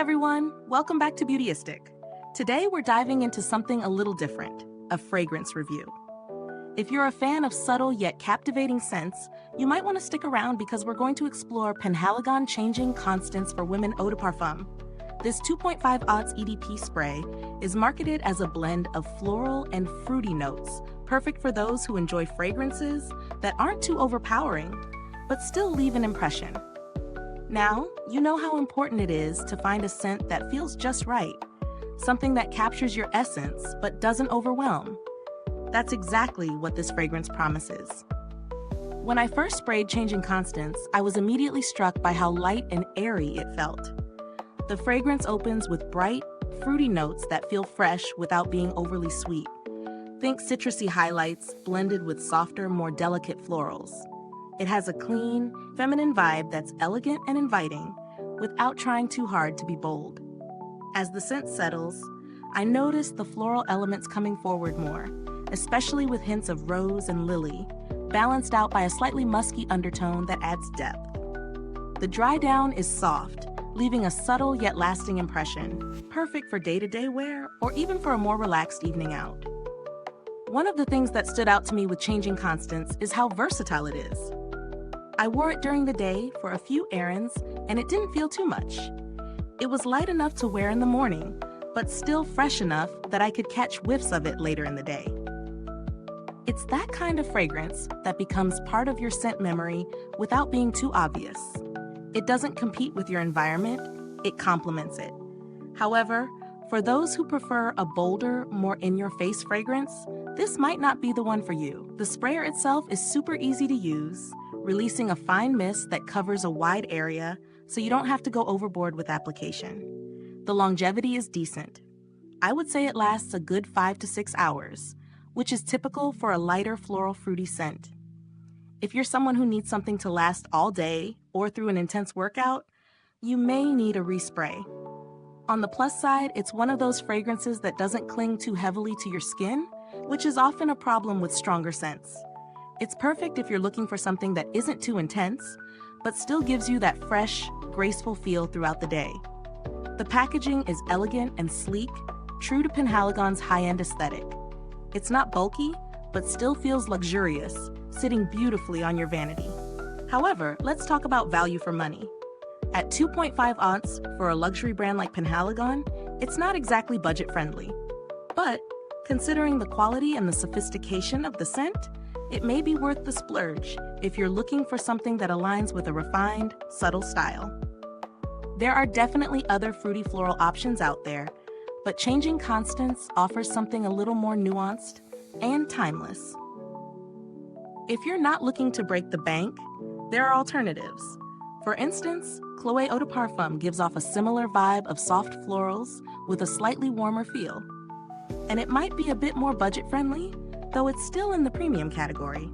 everyone, welcome back to Beautyistic. Today we're diving into something a little different, a fragrance review. If you're a fan of subtle yet captivating scents, you might want to stick around because we're going to explore Penhaligon Changing Constance for Women Eau de Parfum. This 2.5 odds EDP spray is marketed as a blend of floral and fruity notes, perfect for those who enjoy fragrances that aren't too overpowering, but still leave an impression. Now, you know how important it is to find a scent that feels just right, something that captures your essence but doesn't overwhelm. That's exactly what this fragrance promises. When I first sprayed Changing Constance, I was immediately struck by how light and airy it felt. The fragrance opens with bright, fruity notes that feel fresh without being overly sweet. Think citrusy highlights blended with softer, more delicate florals. It has a clean, feminine vibe that's elegant and inviting, without trying too hard to be bold. As the scent settles, I notice the floral elements coming forward more, especially with hints of rose and lily, balanced out by a slightly musky undertone that adds depth. The dry down is soft, leaving a subtle yet lasting impression, perfect for day-to-day wear or even for a more relaxed evening out. One of the things that stood out to me with Changing Constance is how versatile it is. I wore it during the day for a few errands, and it didn't feel too much. It was light enough to wear in the morning, but still fresh enough that I could catch whiffs of it later in the day. It's that kind of fragrance that becomes part of your scent memory without being too obvious. It doesn't compete with your environment, it complements it. However, for those who prefer a bolder, more in-your-face fragrance, this might not be the one for you. The sprayer itself is super easy to use, releasing a fine mist that covers a wide area so you don't have to go overboard with application. The longevity is decent. I would say it lasts a good 5 to 6 hours, which is typical for a lighter floral fruity scent. If you're someone who needs something to last all day or through an intense workout, you may need a respray. On the plus side, it's one of those fragrances that doesn't cling too heavily to your skin, which is often a problem with stronger scents. It's perfect if you're looking for something that isn't too intense, but still gives you that fresh, graceful feel throughout the day. The packaging is elegant and sleek, true to Penhaligon's high-end aesthetic. It's not bulky, but still feels luxurious, sitting beautifully on your vanity. However, let's talk about value for money. At 2.5 ounce for a luxury brand like Penhaligon, it's not exactly budget-friendly. But, considering the quality and the sophistication of the scent, it may be worth the splurge if you're looking for something that aligns with a refined, subtle style. There are definitely other fruity floral options out there, but Changing Constance offers something a little more nuanced and timeless. If you're not looking to break the bank, there are alternatives. For instance, Floral Eau de Parfum gives off a similar vibe of soft florals with a slightly warmer feel. And it might be a bit more budget-friendly, though it's still in the premium category.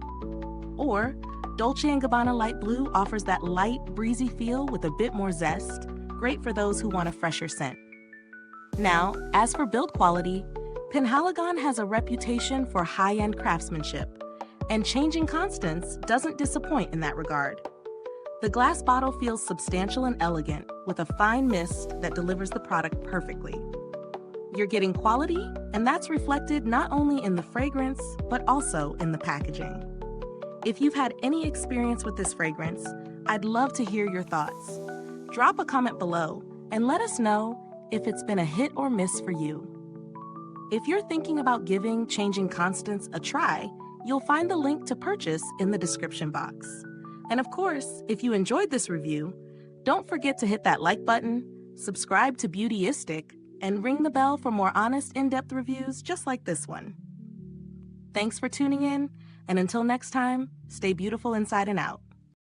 Or, Dolce & Gabbana Light Blue offers that light, breezy feel with a bit more zest, great for those who want a fresher scent. Now, as for build quality, Penhaligon has a reputation for high-end craftsmanship, and Changing Constance doesn't disappoint in that regard. The glass bottle feels substantial and elegant, with a fine mist that delivers the product perfectly. You're getting quality, and that's reflected not only in the fragrance, but also in the packaging. If you've had any experience with this fragrance, I'd love to hear your thoughts. Drop a comment below and let us know if it's been a hit or miss for you. If you're thinking about giving Changing Constance a try, you'll find the link to purchase in the description box. And of course, if you enjoyed this review, don't forget to hit that like button, subscribe to Beautyistic, and ring the bell for more honest, in-depth reviews just like this one. Thanks for tuning in, and until next time, stay beautiful inside and out.